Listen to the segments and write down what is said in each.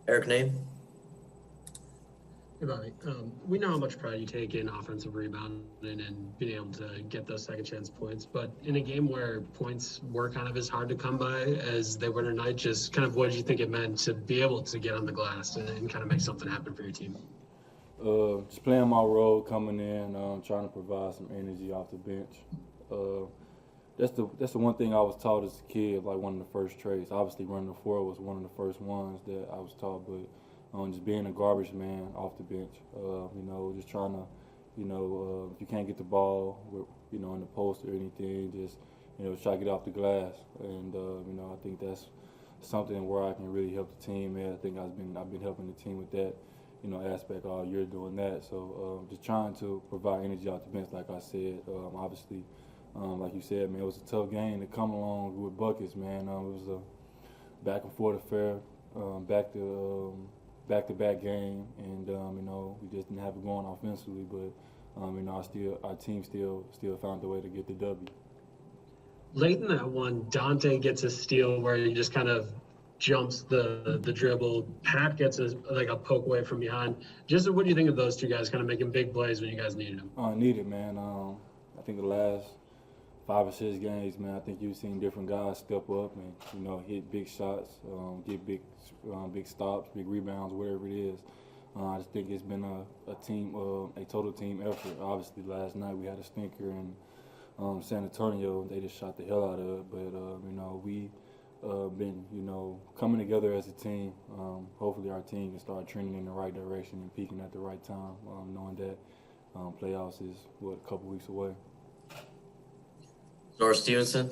Eric Name. Hey, Bobby. We know how much pride you take in offensive rebounding and being able to get those second chance points. But in a game where points were kind of as hard to come by as they were tonight, just kind of what did you think it meant to be able to get on the glass and kind of make something happen for your team? Just playing my role, coming in, trying to provide some energy off the bench. Uh, that's the one thing I was taught as a kid, like one of the first traits. Obviously, running the floor was one of the first ones that I was taught, but just being a garbage man off the bench. Just trying to, if you can't get the ball, in the post or anything, just try to get off the glass. And I think that's something where I can really help the team. And I think I've been helping the team with that, aspect all year doing that. So just trying to provide energy off the bench, like I said. Obviously. Like you said, man, it was a tough game to come along with buckets, man. It was a back and forth affair, back-to-back game, and we just didn't have it going offensively. But our team still found a way to get the W. Late in that one, Dante gets a steal where he just kind of jumps the dribble. Pat gets a poke away from behind. Just what do you think of those two guys kind of making big plays when you guys needed them? Needed, man. I think the last 5 or 6 games, man, I think you've seen different guys step up and hit big shots, get big stops, big rebounds, whatever it is. I just think it's been a total team effort. Obviously, last night we had a stinker in San Antonio. They just shot the hell out of it. But we been coming together as a team. Hopefully, our team can start trending in the right direction and peaking at the right time, knowing that playoffs is a couple weeks away. Zora Stevenson.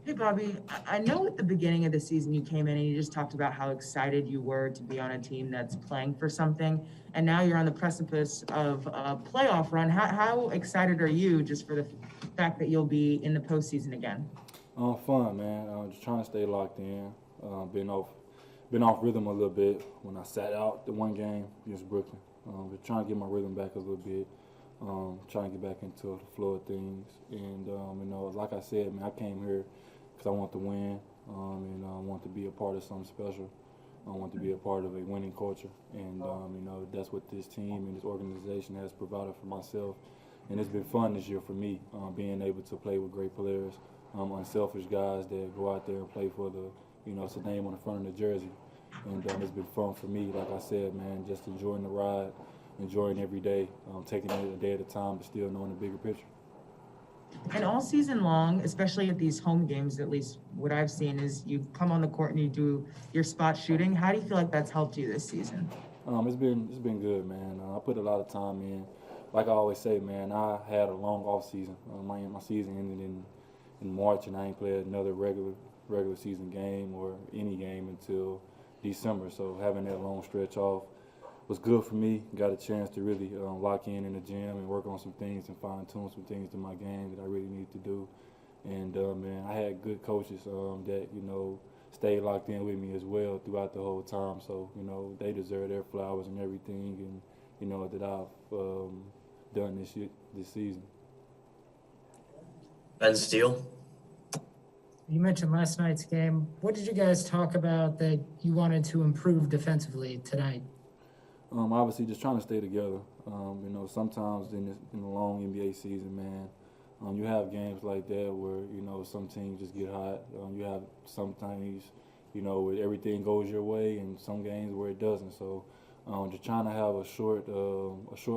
Hey, Bobby, I know at the beginning of the season you came in and you just talked about how excited you were to be on a team that's playing for something, and now you're on the precipice of a playoff run. How excited are you just for the fact that you'll be in the postseason again? Fun, man. Just trying to stay locked in. Been off rhythm a little bit when I sat out the one game against Brooklyn. Just trying to get my rhythm back a little bit. Trying to get back into the flow of things. And, like I said, man, I came here because I want to win and I want to be a part of something special. I want to be a part of a winning culture. And, that's what this team and this organization has provided for myself. And it's been fun this year for me, being able to play with great players, unselfish guys that go out there and play for it's the name on the front of the jersey. And it's been fun for me, like I said, man, just enjoying the ride. Enjoying every day, taking it a day at a time, but still knowing the bigger picture. And all season long, especially at these home games, at least what I've seen is you come on the court and you do your spot shooting. How do you feel like that's helped you this season? It's been good, man. I put a lot of time in. Like I always say, man, I had a long off season. My season ended in March, and I ain't played another regular season game or any game until December. So having that long stretch off was good for me. Got a chance to really lock in the gym and work on some things and fine-tune some things to my game that I really need to do. And, man, I had good coaches that, stayed locked in with me as well throughout the whole time. So, they deserve their flowers and everything and, that I've done this season. Ben Steele. You mentioned last night's game. What did you guys talk about that you wanted to improve defensively tonight? Obviously, just trying to stay together. Sometimes in the long NBA season, man, you have games like that where some teams just get hot. You have sometimes where everything goes your way, and some games where it doesn't. So, just trying to have a short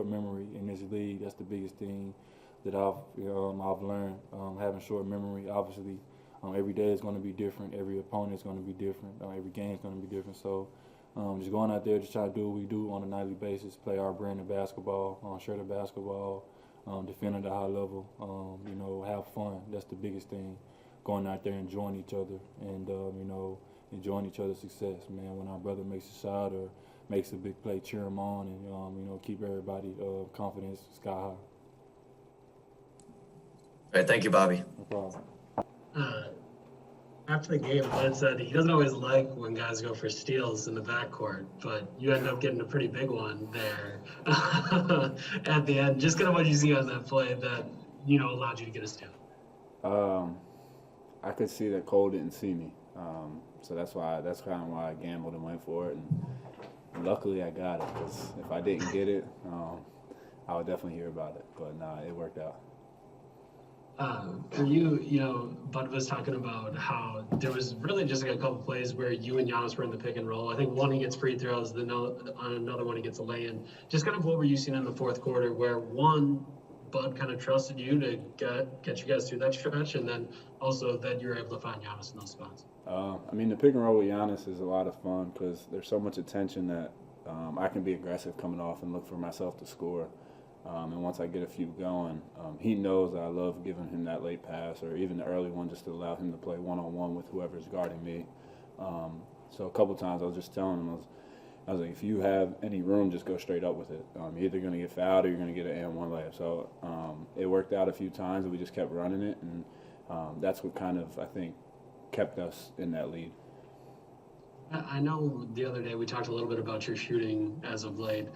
memory in this league. That's the biggest thing that I've learned. Having short memory, obviously, every day is going to be different. Every opponent is going to be different. Every game is going to be different. So. Just going out there, just try to do what we do on a nightly basis, play our brand of basketball, share the basketball, defend at a high level, have fun. That's the biggest thing, going out there, enjoying each other, and, enjoying each other's success, man. When our brother makes a shot or makes a big play, cheer him on and, keep everybody confidence sky high. All right, thank you, Bobby. No problem. After the game, Bud said he doesn't always like when guys go for steals in the backcourt, but you end up getting a pretty big one there at the end. Just kind of what you see on that play that, allowed you to get a steal. I could see that Cole didn't see me. So that's kind of why I gambled and went for it. And luckily I got it, because if I didn't get it, I would definitely hear about it. But nah, it worked out. For you, Bud was talking about how there was really just like a couple plays where you and Giannis were in the pick and roll. I think one he gets free throws, on another one he gets a lay-in. Just kind of what were you seeing in the fourth quarter where one, Bud kind of trusted you to get you guys through that stretch, and then also that you were able to find Giannis in those spots? The pick and roll with Giannis is a lot of fun because there's so much attention that I can be aggressive coming off and look for myself to score. And once I get a few going, he knows that I love giving him that late pass or even the early one just to allow him to play one-on-one with whoever's guarding me. So a couple times I was just telling him, I was like, if you have any room, just go straight up with it. You're either going to get fouled or you're going to get an and-one layup. So it worked out a few times and we just kept running it. And that's what kind of, I think, kept us in that lead. I know the other day we talked a little bit about your shooting as of late.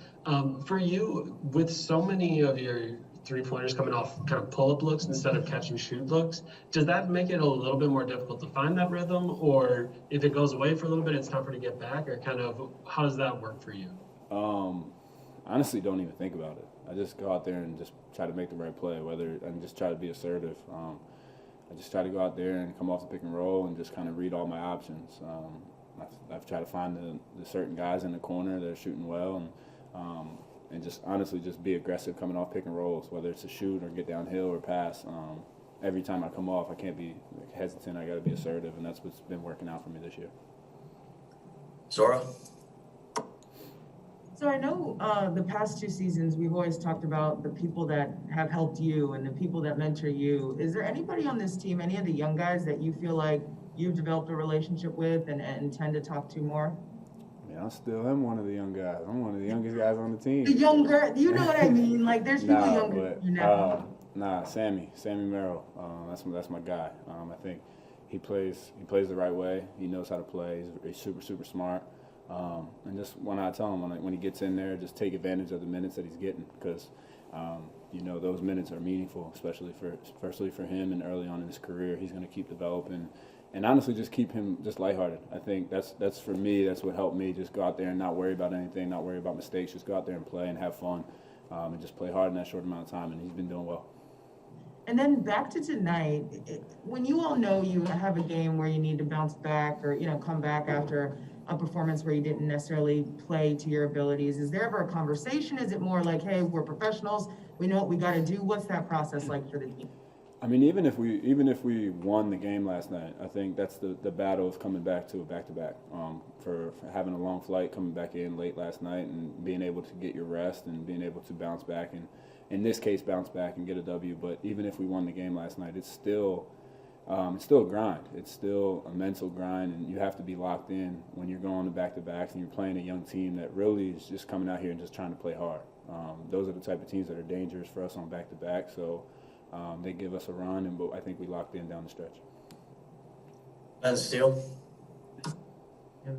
For you, with so many of your three-pointers coming off kind of pull-up looks instead of catch-and-shoot looks, does that make it a little bit more difficult to find that rhythm? Or if it goes away for a little bit, it's tougher to get back? Or kind of how does that work for you? Honestly, don't even think about it. I just go out there and just try to make the right play, and just try to be assertive. I just try to go out there and come off the pick and roll and just kind of read all my options. I've tried to find the certain guys in the corner that are shooting well, and just honestly just be aggressive coming off pick and rolls, whether it's a shoot or get downhill or pass. Every time I come off, I can't be hesitant. I got to be assertive, and that's what's been working out for me this year. Zora? So I know the past 2 seasons, we've always talked about the people that have helped you and the people that mentor you. Is there anybody on this team, any of the young guys that you feel like you've developed a relationship with and tend to talk to more? I still am one of the young guys. I'm one of the youngest guys on the team. The younger, you know what I mean? Like there's people younger than you now. Sammy Merrill. That's my guy. I think he plays the right way. He knows how to play. He's super smart. And just when I tell him when he gets in there, just take advantage of the minutes that he's getting because those minutes are meaningful, especially for him and early on in his career. He's going to keep developing. And honestly, just keep him just lighthearted. I think that's for me. That's what helped me. Just go out there and not worry about anything, not worry about mistakes. Just go out there and play and have fun, and just play hard in that short amount of time. And he's been doing well. And then back to tonight, when you all know you have a game where you need to bounce back or come back after a performance where you didn't necessarily play to your abilities, is there ever a conversation? Is it more like, hey, we're professionals, we know what we got to do? What's that process like for the team? Even if we won the game last night, I think that's the battle of coming back to a back-to-back. For having a long flight, coming back in late last night, and being able to get your rest and being able to bounce back, and in this case, bounce back and get a W. But even if we won the game last night, it's still a grind. It's still a mental grind, and you have to be locked in when you're going to back-to-backs and you're playing a young team that really is just coming out here and just trying to play hard. Those are the type of teams that are dangerous for us on back-to-back. So. They give us a run, and I think we locked in down the stretch. Ben Steele?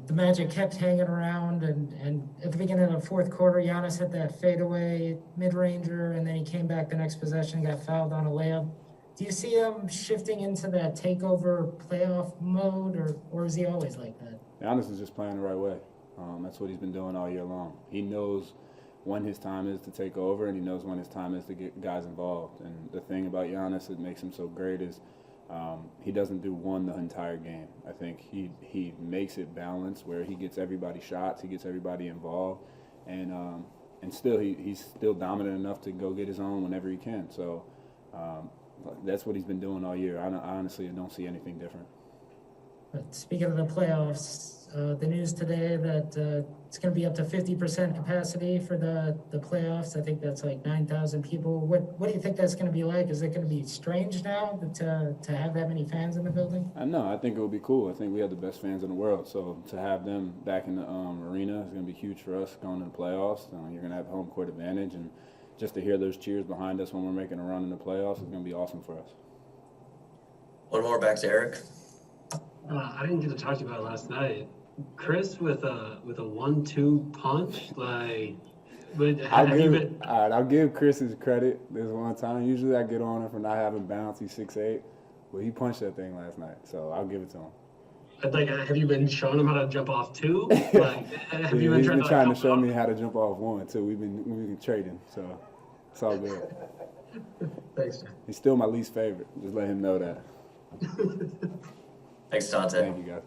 The Magic kept hanging around, and at the beginning of the fourth quarter, Giannis hit that fadeaway mid-ranger, and then he came back the next possession and got fouled on a layup. Do you see him shifting into that takeover playoff mode, or is he always like that? Giannis is just playing the right way. That's what he's been doing all year long. He knows when his time is to take over, and he knows when his time is to get guys involved. And the thing about Giannis that makes him so great is he doesn't do one the entire game. I think he makes it balanced where he gets everybody shots, he gets everybody involved, and still he's still dominant enough to go get his own whenever he can. So that's what he's been doing all year. I honestly don't see anything different. But speaking of the playoffs, the news today that it's going to be up to 50% capacity for the playoffs. I think that's like 9,000 people. What do you think that's going to be like? Is it going to be strange now to have that many fans in the building? No, I think it will be cool. I think we have the best fans in the world. So to have them back in the arena is going to be huge for us going to the playoffs. You're going to have home court advantage. And just to hear those cheers behind us when we're making a run in the playoffs is going to be awesome for us. One more back to Eric. I didn't get to talk to you about it last night. Chris with a 1-2 punch, I'll give Chris his credit. There's one time. Usually I get on him for not having bounce. He's 6'8", but he punched that thing last night, so I'll give it to him. Like, have you been showing him how to jump off too? Like, have you been He's trying been to, trying to like, show help me him how to jump off one too. We've been trading, so it's all good. out? Thanks, John. He's still my least favorite. Just let him know that. Thanks, Dante. Thank you, guys.